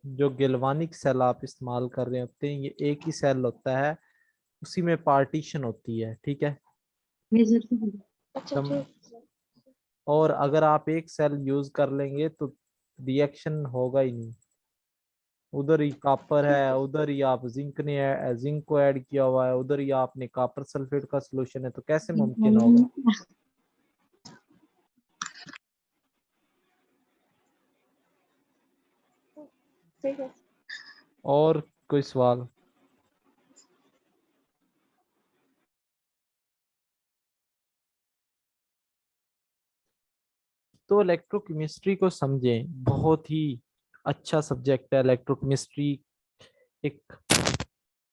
जो galvanic cell आप इस्तेमाल कर रहे होते हैं, ये एक ही सेल होता है, उसी में पार्टीशन होती है, ठीक है। अच्छा कम ठीक। और अगर आप एक सेल यूज कर लेंगे तो रिएक्शन होगा ही नहीं। उधर ही कॉपर है, उधर ही आप जिंक को ऐड किया हुआ है, उधर ही आपने कॉपर सल्फेट का सोल्यूशन है, तो कैसे मुमकिन होगा। ठीक है। और कोई सवाल। तो इलेक्ट्रोकेमिस्ट्री को समझें, बहुत ही अच्छा सब्जेक्ट है इलेक्ट्रोकेमिस्ट्री। एक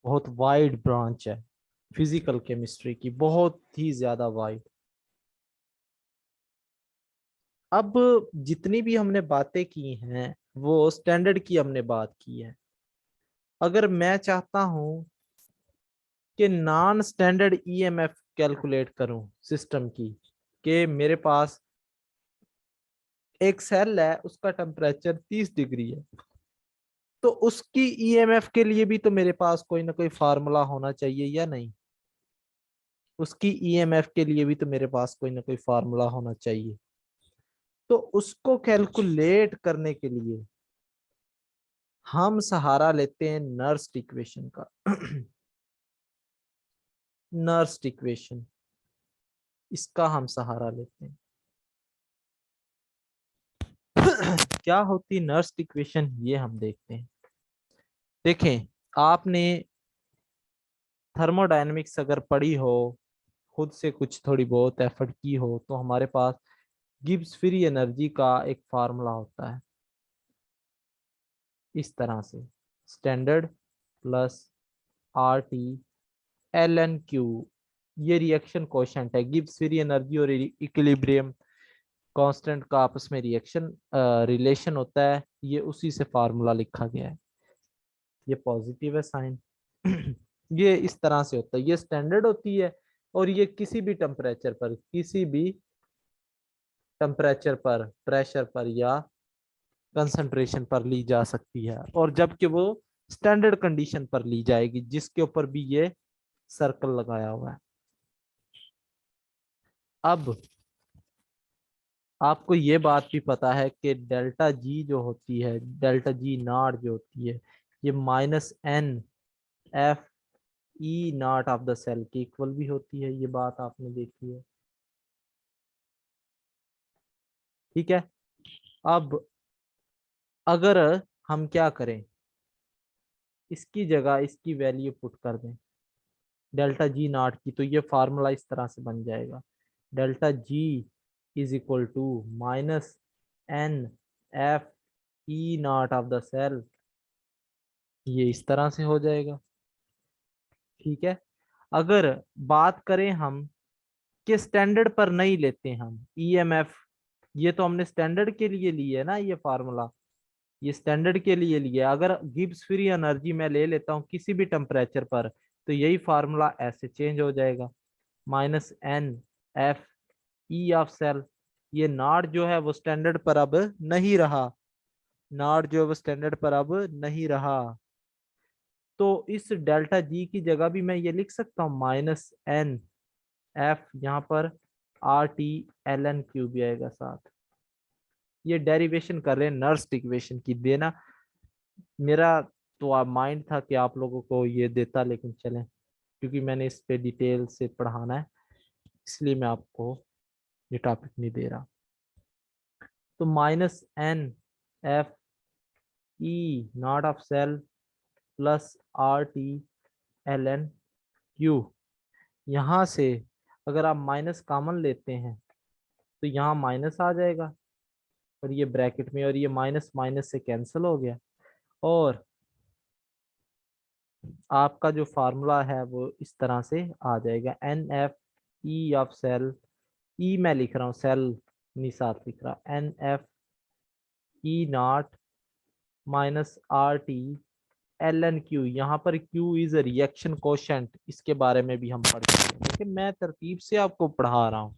बहुत वाइड ब्रांच है फिजिकल केमिस्ट्री की, बहुत ही ज्यादा वाइड। अब जितनी भी हमने बातें की हैं वो स्टैंडर्ड की हमने बात की है। अगर मैं चाहता हूं कि नॉन स्टैंडर्ड ईएमएफ कैलकुलेट करूं सिस्टम की, कि मेरे पास एक सेल है, उसका टेम्परेचर 30 डिग्री है, तो उसकी ईएमएफ के लिए भी तो मेरे पास कोई ना कोई फार्मूला होना चाहिए या नहीं। उसकी ईएमएफ के लिए भी तो मेरे पास कोई ना कोई फार्मूला होना चाहिए। तो उसको कैलकुलेट करने के लिए हम सहारा लेते हैं नर्स्ट इक्वेशन का। नर्स्ट इक्वेशन, इसका हम सहारा लेते हैं। क्या होती नर्स्ट इक्वेशन, ये हम देखते हैं। देखें, आपने थर्मोडायनेमिक्स अगर पढ़ी हो, खुद से कुछ थोड़ी बहुत एफर्ट की हो, तो हमारे पास गिब्स फ्री एनर्जी का एक फार्मूला होता है इस तरह से, standard plus R T L N Q. ये रिएक्शन कोशेंट है, गिब्स फ्री एनर्जी और इक्विलिब्रियम कांस्टेंट का आपस में रिएक्शन रिलेशन होता है, ये उसी से फार्मूला लिखा गया है। ये पॉजिटिव है साइन। ये इस तरह से होता है, ये स्टैंडर्ड होती है, और ये किसी भी टेम्परेचर पर, प्रेशर पर या कंसंट्रेशन पर ली जा सकती है, और जबकि वो स्टैंडर्ड कंडीशन पर ली जाएगी, जिसके ऊपर भी ये सर्कल लगाया हुआ है। अब आपको ये बात भी पता है कि डेल्टा जी जो होती है, डेल्टा जी नॉट जो होती है, ये -n F E0 of the cell के इक्वल भी होती है। ये बात आपने देखी है, ठीक है। अब अगर हम क्या करें, इसकी जगह इसकी वैल्यू पुट कर दें डेल्टा जी नॉट की, तो ये फार्मूला इस तरह से बन जाएगा, delta G is equal to -n F E0 of the cell. ये इस तरह से हो जाएगा, ठीक है। अगर बात करें हम कि स्टैंडर्ड पर नहीं लेते हम ईएमएफ, ये तो हमने स्टैंडर्ड के लिए ली है ना ये फार्मूला, ये स्टैंडर्ड के लिए लिया। अगर गिब्स फ्री एनर्जी मैं ले लेता हूँ किसी भी टेम्परेचर पर, तो यही फार्मूला ऐसे चेंज हो जाएगा, -n F E of cell. ये नॉट जो है वो स्टैंडर्ड पर अब नहीं रहा, नॉट जो है वो स्टैंडर्ड पर अब नहीं रहा। तो इस डेल्टा जी की जगह भी मैं ये लिख सकता हूँ -n F, यहाँ पर RT ln Q भी आएगा साथ। ये डेरिवेशन कर रहे हैं नर्स्ट इक्वेशन की देना। मेरा तो माइंड था कि आप लोगों को ये देता, लेकिन चलें, क्योंकि मैंने इस पे डिटेल से पढ़ाना है, इसलिए मैं आपको ये टॉपिक नहीं दे रहा। तो -n F E0 of cell plus RT ln Q, यहाँ से अगर आप माइनस कॉमन लेते हैं तो यहाँ माइनस आ जाएगा, और ये ब्रैकेट में, और ये माइनस माइनस से कैंसिल हो गया, और आपका जो फार्मूला है वो इस तरह से आ जाएगा, NFE ऑफ सेल, ई मैं लिख रहा हूँ, सेल नहीं साथ लिख रहा, NFE0 -RT ln Q। यहाँ पर Q is a reaction quotient, इसके बारे में भी हम पढ़ चुके हैं, लेकिन मैं तरतीब से आपको पढ़ा रहा हूँ,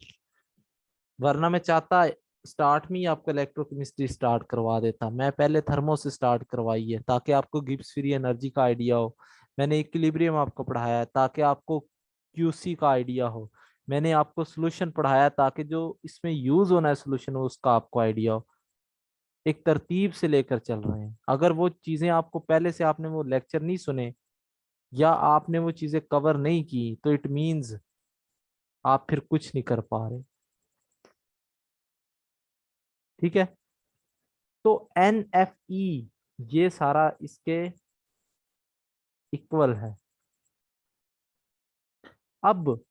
वरना मैं चाहता स्टार्ट में ही आपको इलेक्ट्रोकेमिस्ट्री स्टार्ट करवा देता। मैं पहले थर्मो से स्टार्ट करवाई है ताकि आपको गिब्स फ्री एनर्जी का आइडिया हो। मैंने इक्विलिब्रियम आपको पढ़ाया है ताकि आपको क्यूसी का आइडिया हो। मैंने आपको सोल्यूशन पढ़ाया ताकि जो इसमें यूज होना है सोल्यूशन हो उसका आपको आइडिया हो। एक तरतीब से लेकर चल रहे हैं। अगर वो चीजें आपको पहले से आपने वो लेक्चर नहीं सुने या आपने वो चीजें कवर नहीं की तो इट मींस आप फिर कुछ नहीं कर पा रहे। ठीक है, तो NFE ये सारा इसके इक्वल है। अब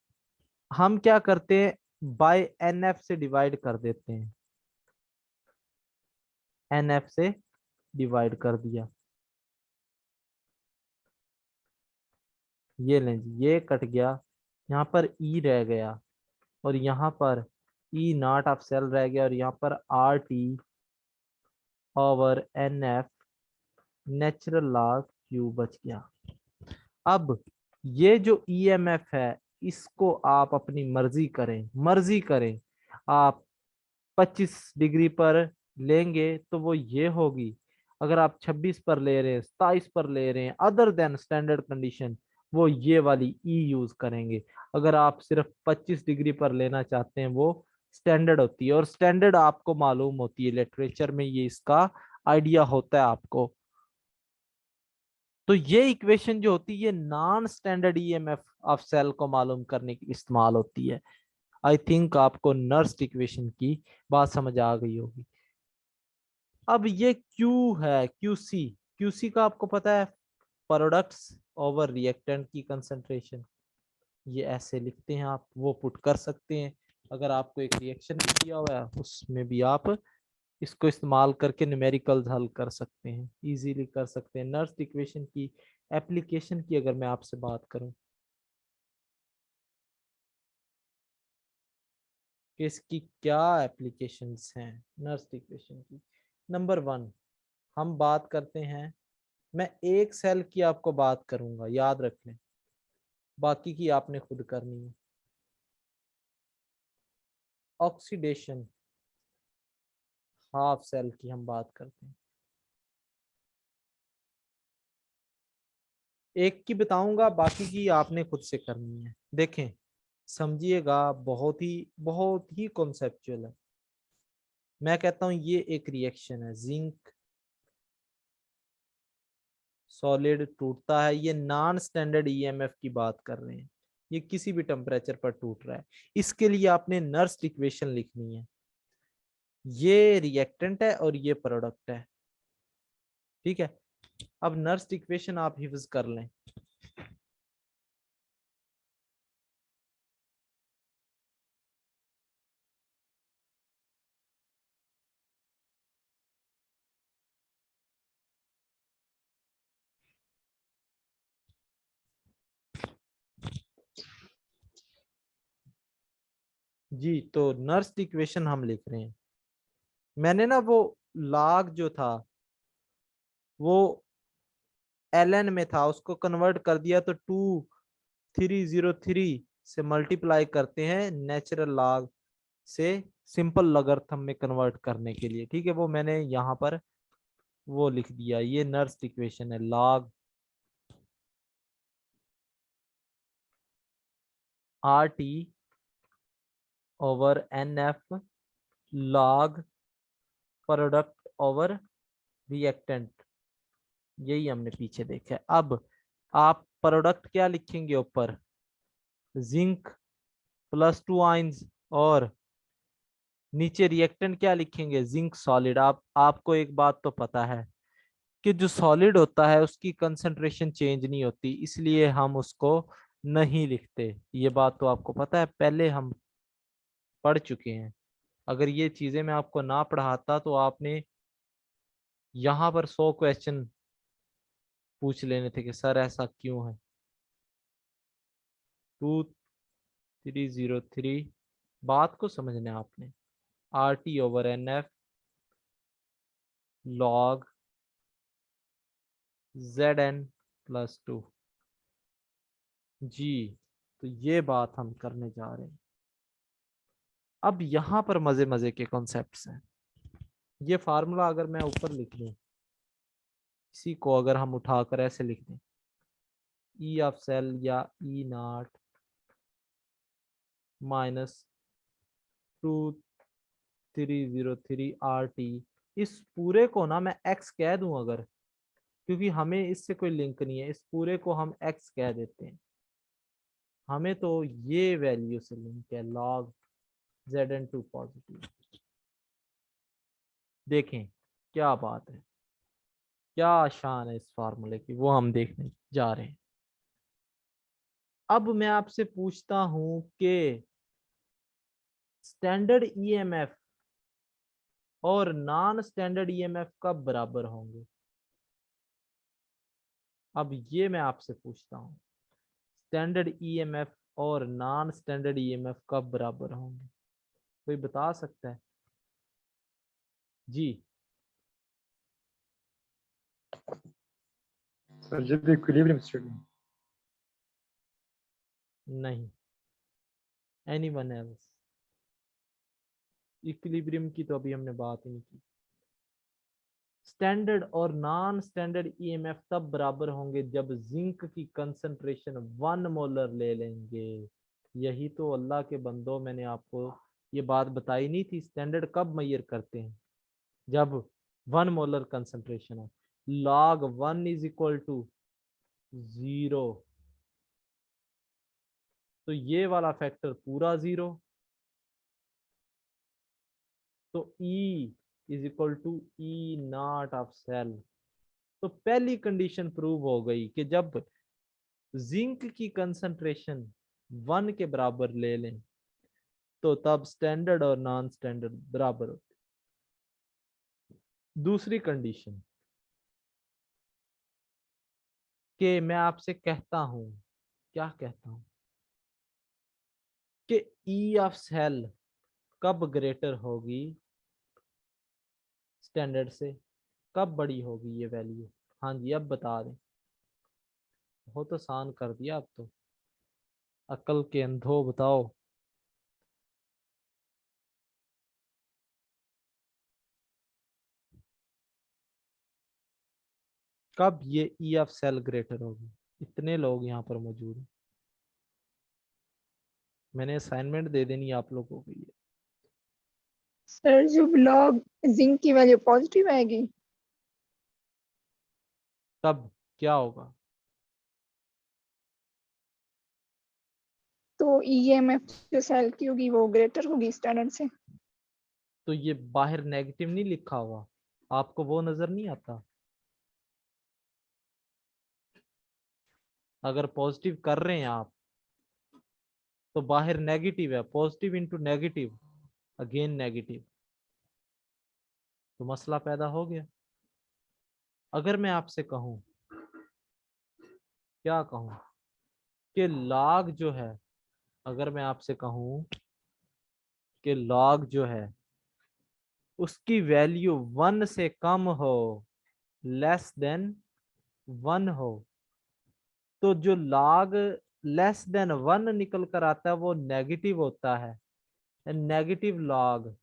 हम क्या करते हैं, बाय NF से डिवाइड कर देते हैं। NF से डिवाइड कर दिया, ये लें जी, ये कट गया, यहाँ पर E रह गया और यहाँ पर E नॉट ऑफ सेल रह गया और यहाँ पर RT/NF नेचुरल लॉग Q बच गया। अब ये जो EMF है इसको आप अपनी मर्जी करें। आप 25 डिग्री पर लेंगे तो वो ये होगी। अगर आप 26 पर ले रहे हैं, 27 पर ले रहे हैं, अदर देन स्टैंडर्ड कंडीशन, वो ये वाली ई यूज करेंगे। अगर आप सिर्फ 25 डिग्री पर लेना चाहते हैं वो स्टैंडर्ड होती है, और स्टैंडर्ड आपको मालूम होती है, लिटरेचर में ये इसका आइडिया होता है आपको। तो ये इक्वेशन जो होती है non standard EMF of cell को मालूम करने की इस्तेमाल होती है। आई थिंक आपको नर्स्ट इक्वेशन की बात समझ आ गई होगी। अब ये Q है, QC। QC का आपको पता है, प्रोडक्ट्स ओवर रिएक्टेंट की कंसंट्रेशन। ये ऐसे लिखते हैं, आप वो पुट कर सकते हैं। अगर आपको एक रिएक्शन भी दिया हुआ है उसमें भी आप इसको इस्तेमाल करके न्यूमेरिकल्स हल कर सकते हैं, इजीली कर सकते हैं। नर्स्ट इक्वेशन की एप्लीकेशन की अगर मैं आपसे बात करूं कि इसकी क्या एप्लीकेशंस हैं नर्स्ट इक्वेशन की। नंबर 1 हम बात करते हैं, मैं एक सेल की आपको बात करूंगा, याद रख लें, बाकी की आपने खुद करनी है। ऑक्सीडेशन हाफ सेल की हम बात करते हैं। एक की बताऊंगा, बाकी की आपने खुद से करनी है। देखें, समझिएगा, बहुत ही कॉन्सेप्चुअल है। मैं कहता हूं ये एक रिएक्शन है, जिंक सॉलिड टूटता है। ये नॉन स्टैंडर्ड ईएमएफ की बात कर रहे हैं, ये किसी भी टेम्परेचर पर टूट रहा है। इसके लिए आपने नर्स्ट इक्वेशन लिखनी है। ये रिएक्टेंट है और ये प्रोडक्ट है। ठीक है, अब नर्स्ट इक्वेशन आप हिफ्ज कर लें। जी, तो नर्स्ट इक्वेशन हम लिख रहे हैं। मैंने ना वो log जो था वो ln में था, उसको कन्वर्ट कर दिया, तो 2303 से मल्टीप्लाई करते हैं नेचुरल लॉग से सिंपल लॉगरिथम में कन्वर्ट करने के लिए। ठीक है, वो मैंने यहाँ पर वो लिख दिया। ये नर्स्ट इक्वेशन है, log RT/NF log product over reactant. यही हमने पीछे देखा है। अब आप प्रोडक्ट क्या लिखेंगे ऊपर, जिंक +2 आइंस, और नीचे रिएक्टेंट क्या लिखेंगे, जिंक सॉलिड। आपको एक बात तो पता है कि जो सॉलिड होता है उसकी कंसंट्रेशन चेंज नहीं होती, इसलिए हम उसको नहीं लिखते। ये बात तो आपको पता है, पहले हम पढ़ चुके हैं। अगर ये चीजें मैं आपको ना पढ़ाता तो आपने यहाँ पर 100 क्वेश्चन पूछ लेने थे कि सर ऐसा क्यों है। 2303 बात को समझना है आपने। RT/NF log Zn+2। जी, तो ये बात हम करने जा रहे हैं। अब यहां पर मजे मजे के कॉन्सेप्ट्स हैं। ये फार्मूला अगर मैं ऊपर लिख दूं, इसी को अगर हम उठाकर ऐसे लिख दें, ई ऑफ सेल या ई नॉट माइनस 2303 RT, इस पूरे को ना मैं x कह दूं अगर, क्योंकि हमें इससे कोई लिंक नहीं है, इस पूरे को हम x कह देते हैं, हमें तो ये वैल्यू से लिंक है, log Zn2 पॉजिटिव। देखें क्या बात है, क्या शान है इस फार्मूले की, वो हम देखने जा रहे हैं। अब मैं आपसे पूछता हूं कि स्टैंडर्ड ईएमएफ और नॉन स्टैंडर्ड ईएमएफ कब बराबर होंगे? अब ये मैं आपसे पूछता हूं, स्टैंडर्ड ईएमएफ और नॉन स्टैंडर्ड ईएमएफ कब बराबर होंगे? कोई बता सकता है जी? सर जब इक्विलिब्रियम स्टेट में। नहीं, एनीवन एल्स? इक्विलिब्रियम की तो अभी हमने बात ही नहीं की। स्टैंडर्ड और नॉन स्टैंडर्ड ईएमएफ तब बराबर होंगे जब जिंक की कंसंट्रेशन 1 मोलर ले लेंगे। यही तो अल्लाह के बंदो, मैंने आपको ये बात बताई नहीं थी, स्टैंडर्ड कब मेजर करते हैं? जब 1 मोलर कंसंट्रेशन हो। log 1 इज इक्वल टू 0, तो ये वाला फैक्टर पूरा 0, तो E is equal to E naught of cell. तो पहली कंडीशन प्रूव हो गई कि जब जिंक की कंसंट्रेशन 1 के बराबर ले लें तो तब स्टैंडर्ड और नॉन स्टैंडर्ड बराबर होते। दूसरी कंडीशन कि मैं आपसे कहता हूं, क्या कहता हूं, कि ई ऑफ सेल कब ग्रेटर होगी स्टैंडर्ड से, कब बड़ी होगी ये वैल्यू? हाँ जी, अब बता दें। बहुत आसान कर दिया अब तो, अकल के अंधो बताओ। कब ये ई ऑफ सेल ग्रेटर होगी? इतने लोग यहाँ पर मौजूद हैं, मैंने असाइनमेंट दे देनी आप लोगों को ये। सर जब लॉग जिंक की वैल्यू पॉजिटिव आएगी तब क्या होगा? तो ईएमएफ जो सेल की होगी वो ग्रेटर होगी स्टैंडर्ड से। तो ये बाहर नेगेटिव नहीं लिखा हुआ, आपको वो नजर नहीं आता? अगर पॉजिटिव कर रहे हैं आप तो बाहर नेगेटिव है, positive into negative again negative, तो मसला पैदा हो गया। अगर मैं आपसे कहूं, क्या कहूं, कि log जो है, अगर मैं आपसे कहूं कि log जो है उसकी वैल्यू 1 से कम हो, लेस देन 1 हो, तो जो log लेस देन 1 निकल कर आता है वो नेगेटिव होता है। नेगेटिव log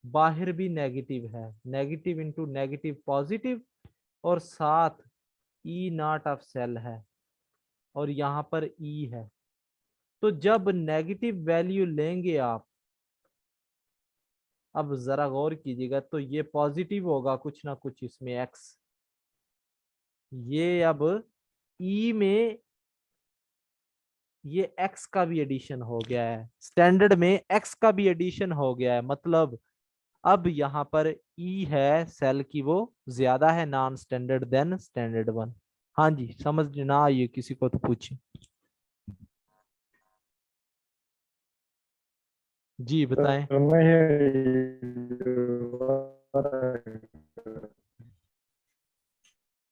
बाहर भी नेगेटिव है, नेगेटिव इंटू नेगेटिव पॉजिटिव, और साथ ई नॉट ऑफ सेल है और यहाँ पर ई है। तो जब नेगेटिव वैल्यू लेंगे आप, अब जरा गौर कीजिएगा, तो ये पॉजिटिव होगा कुछ ना कुछ इसमें एक्स, ये अब ई में ये एक्स का भी एडिशन हो गया है, स्टैंडर्ड में एक्स का भी एडिशन हो गया है, मतलब अब यहाँ पर ई है सेल की वो ज्यादा है नॉन स्टैंडर्ड देन स्टैंडर्ड 1। हाँ जी, समझ ना आइए किसी को तो पूछे जी, बताएं। सर मैं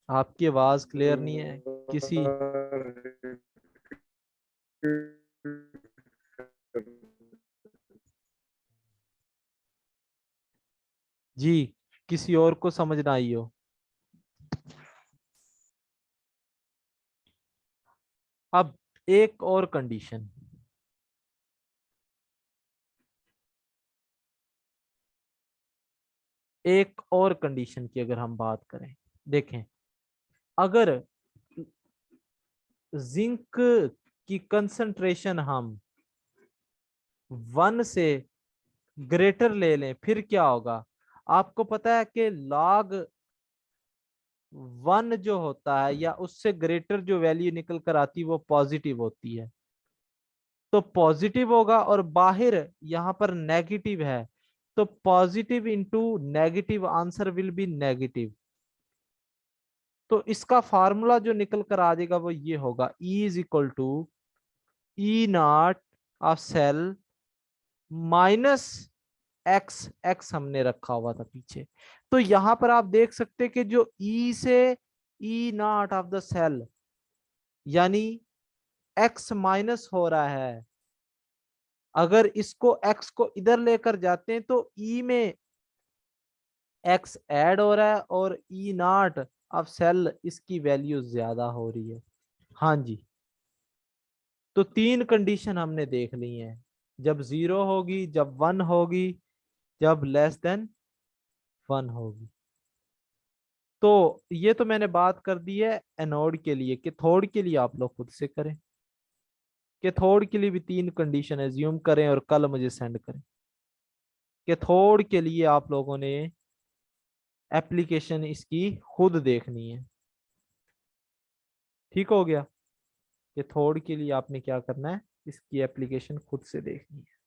आपकी आवाज क्लियर नहीं है किसी। जी, किसी और को समझ ना आई हो। अब एक और कंडीशन, एक और कंडीशन की अगर हम बात करें, देखें अगर जिंक की कंसंट्रेशन हम 1 से ग्रेटर ले लें, फिर क्या होगा? आपको पता है कि log 1 जो होता है या उससे ग्रेटर जो वैल्यू निकल कर आती है वो पॉजिटिव होती है, तो पॉजिटिव होगा, और बाहर यहां पर नेगेटिव है, तो positive into negative answer will be negative. तो इसका फार्मूला जो निकल कर आ जाएगा वो ये होगा, E is equal to E naught of cell minus x, x हमने रखा हुआ था पीछे। तो यहां पर आप देख सकते हैं कि जो ई से ई नॉट ऑफ द सेल यानी एक्स माइनस हो रहा है, अगर इसको एक्स को इधर लेकर जाते हैं तो ई में एक्स ऐड हो रहा है और ई नॉट ऑफ सेल इसकी वैल्यू ज्यादा हो रही है। हाँ जी, तो 3 कंडीशन हमने देख ली हैं, जब 0 होगी, जब 1 होगी, जब लेस देन 1 होगी। तो ये तो मैंने बात कर दी है एनोड के लिए। कैथोड के लिए आप लोग खुद से करें। कैथोड के लिए भी 3 कंडीशन एज्यूम करें और कल मुझे सेंड करें। कैथोड के लिए आप लोगों ने एप्लीकेशन इसकी खुद देखनी है। ठीक हो गया? कैथोड के लिए आपने क्या करना है, इसकी एप्लीकेशन खुद से देखनी है।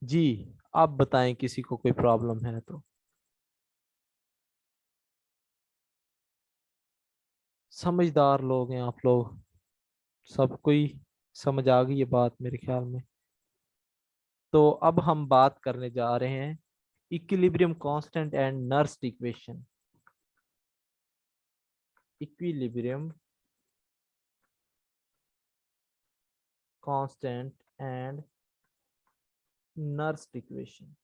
जी, आप बताएं किसी को कोई प्रॉब्लम है तो। समझदार लोग हैं आप लोग, सब कोई समझ आ गई ये बात मेरे ख्याल में। तो अब हम बात करने जा रहे हैं equilibrium constant and Nernst equation. Equilibrium constant and Nernst equation,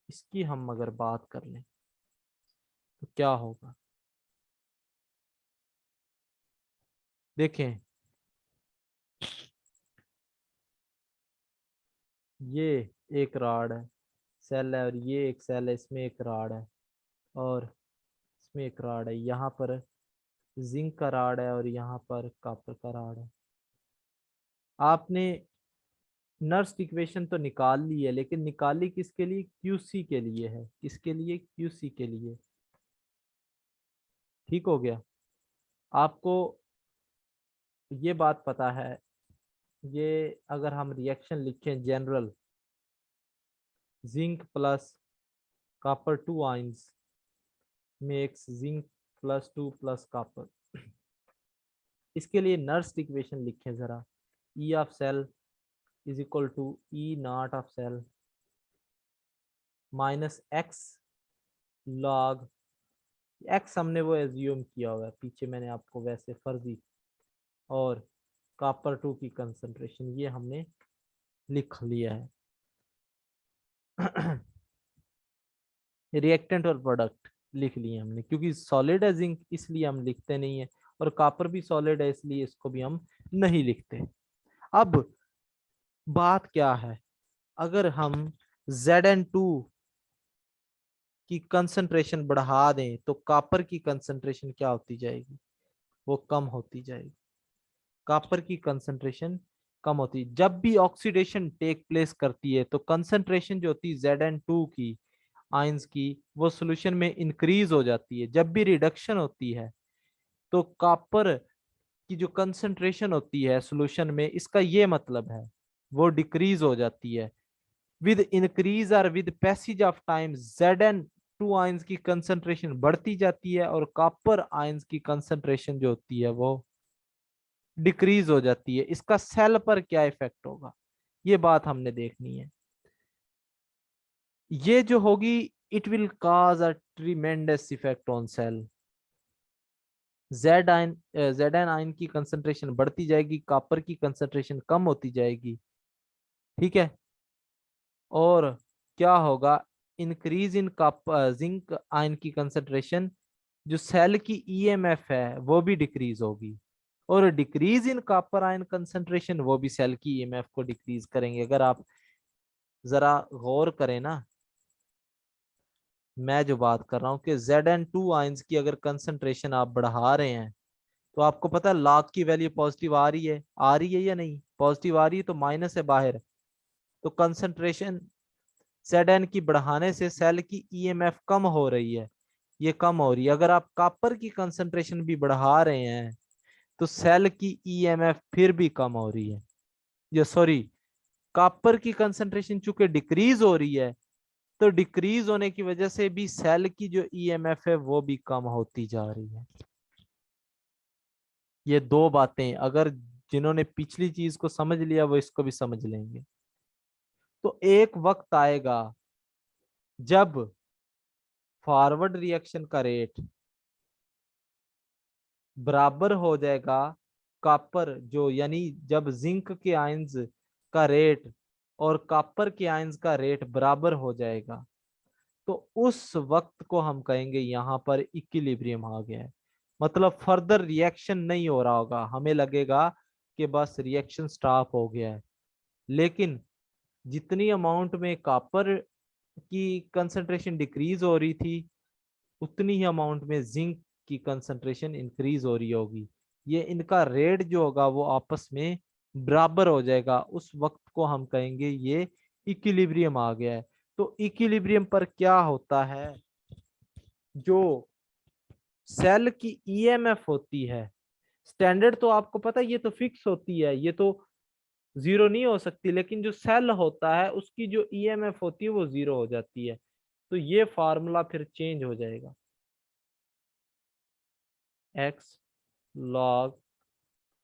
इसकी हम अगर बात कर लें तो क्या होगा? देखें, ये एक रॉड है, सेल है, और ये एक सेल है, इसमें एक रॉड है, और इसमें एक रॉड है। यहाँ पर जिंक का रॉड है और यहाँ पर कॉपर का रॉड है। आपने नर्स्ट इक्वेशन तो निकाल ली है, लेकिन निकाली किसके लिए? क्यूसी के लिए है। किसके लिए? क्यूसी के लिए। ठीक हो गया? आपको ये बात पता है, ये अगर हम रिएक्शन लिखें general, zinc plus copper 2 ions makes zinc plus 2 plus copper. इसके लिए नर्स्ट इक्वेशन लिखें जरा, E of cell is equal to E naught of cell minus x log, x हमने वो एज्यूम किया हुआ है पीछे, मैंने आपको वैसे फर्जी, और कॉपर 2 की कंसंट्रेशन ये हमने लिख लिया है। रिएक्टेंट और प्रोडक्ट लिख लिए हमने, क्योंकि सॉलिड है जिंक इसलिए हम लिखते नहीं है, और कॉपर भी सॉलिड है इसलिए इसको भी हम नहीं लिखते। अब बात क्या है, अगर हम Zn2 की कंसंट्रेशन बढ़ा दें तो कॉपर की कंसंट्रेशन क्या होती जाएगी? वो कम होती जाएगी। कॉपर की कंसंट्रेशन कम होती है। जब भी ऑक्सीडेशन टेक प्लेस करती है तो कंसंट्रेशन जो होती है Zn2 की आयंस की, वो सॉल्यूशन में इंक्रीज हो जाती है। जब भी रिडक्शन होती है तो कॉपर की जो कंसंट्रेशन होती है सॉल्यूशन में, इसका ये मतलब है वो डिक्रीज हो जाती है। विद इंक्रीज और with passage of time Zn2 ions की कंसंट्रेशन बढ़ती जाती है, और कॉपर आयंस की कंसंट्रेशन जो होती है वो डिक्रीज हो जाती है। इसका सेल पर क्या इफेक्ट होगा, ये बात हमने देखनी है। ये जो होगी, it will cause a tremendous effect on sale. Zn ion की कंसंट्रेशन बढ़ती जाएगी, कॉपर की कंसंट्रेशन कम होती जाएगी। ठीक है? और क्या होगा, इंक्रीज इन जिंक आयन की कंसंट्रेशन, जो सेल की ईएमएफ है वो भी डिक्रीज होगी। और decrease in copper ion concentration वो भी सेल की ईएमएफ को डिक्रीज करेंगे। अगर आप जरा गौर करें ना, मैं जो बात कर रहा हूं कि Zn2 आयंस की अगर कंसंट्रेशन आप बढ़ा रहे हैं तो आपको पता है लॉग की वैल्यू पॉजिटिव आ रही है या नहीं? पॉजिटिव आ रही है तो माइनस है बाहर, तो कंसंट्रेशन Zn की बढ़ाने से सेल की ईएमएफ कम हो रही है, ये कम हो रही है। अगर आप कॉपर की कंसंट्रेशन भी बढ़ा रहे हैं तो सेल की ईएमएफ फिर भी कम हो रही है। ये सॉरी, कॉपर की कंसंट्रेशन चूंकि डिक्रीज हो रही है तो डिक्रीज होने की वजह से भी सेल की जो ईएमएफ है वो भी कम होती जा रही है। ये दो बातें अगर जिन्होंने पिछली चीज को समझ लिया वो इसको भी समझ लेंगे। तो एक वक्त आएगा जब फॉरवर्ड रिएक्शन का रेट बराबर हो जाएगा कॉपर जो, यानी जब जिंक के आयंस का रेट और कॉपर के आयंस का रेट बराबर हो जाएगा तो उस वक्त को हम कहेंगे यहाँ पर इक्विलिब्रियम आ गया है। मतलब फर्दर रिएक्शन नहीं हो रहा होगा, हमें लगेगा कि बस रिएक्शन स्टॉप हो गया है, लेकिन जितनी अमाउंट में कॉपर की कंसंट्रेशन डिक्रीज हो रही थी उतनी ही अमाउंट में जिंक की कंसंट्रेशन इंक्रीज हो रही होगी। ये इनका रेट जो होगा वो आपस में बराबर हो जाएगा, उस वक्त को हम कहेंगे ये इक्विलिब्रियम आ गया है। तो इक्विलिब्रियम पर क्या होता है, जो सेल की ईएमएफ होती है, स्टैंडर्ड तो आपको पता है ये तो फिक्स होती है, ये तो जीरो नहीं हो सकती, लेकिन जो सेल होता है उसकी जो ईएमएफ होती है वो जीरो हो जाती है। तो ये फार्मूला फिर चेंज हो जाएगा, x log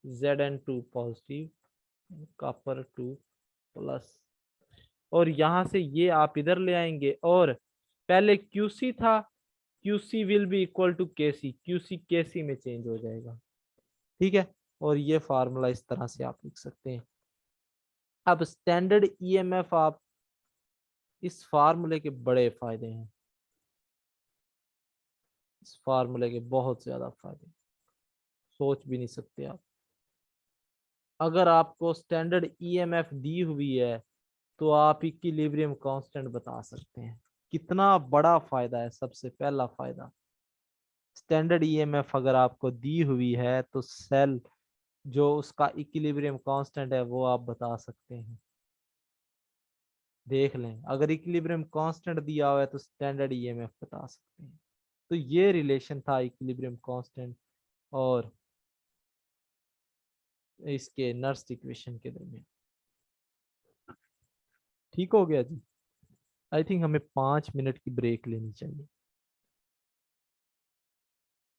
Zn2 positive copper 2 plus, और यहां से ये आप इधर ले आएंगे और पहले QC था, QC will be equal to KC, QC KC में चेंज हो जाएगा। ठीक है, और ये फार्मूला इस तरह से आप लिख सकते हैं। अब स्टैंडर्ड ईएमएफ, आप इस फार्मूले के बड़े फायदे हैं, इस फार्मूले के बहुत ज्यादा फायदे सोच भी नहीं सकते आप। अगर आपको स्टैंडर्ड ईएमएफ दी हुई है तो आप इक्विलिब्रियम कांस्टेंट बता सकते हैं। कितना बड़ा फायदा है, सबसे पहला फायदा स्टैंडर्ड ईएमएफ अगर आपको दी हुई है तो सेल जो उसका इक्विलिब्रियम कांस्टेंट है वो आप बता सकते हैं। देख लें, अगर इक्विलिब्रियम कांस्टेंट दिया हुआ है तो स्टैंडर्ड ईएमएफ बता सकते हैं। तो ये रिलेशन था इक्विलिब्रियम कांस्टेंट और इसके नर्स इक्वेशन के दरमियान। ठीक हो गया जी। आई थिंक हमें 5 मिनट की ब्रेक लेनी चाहिए।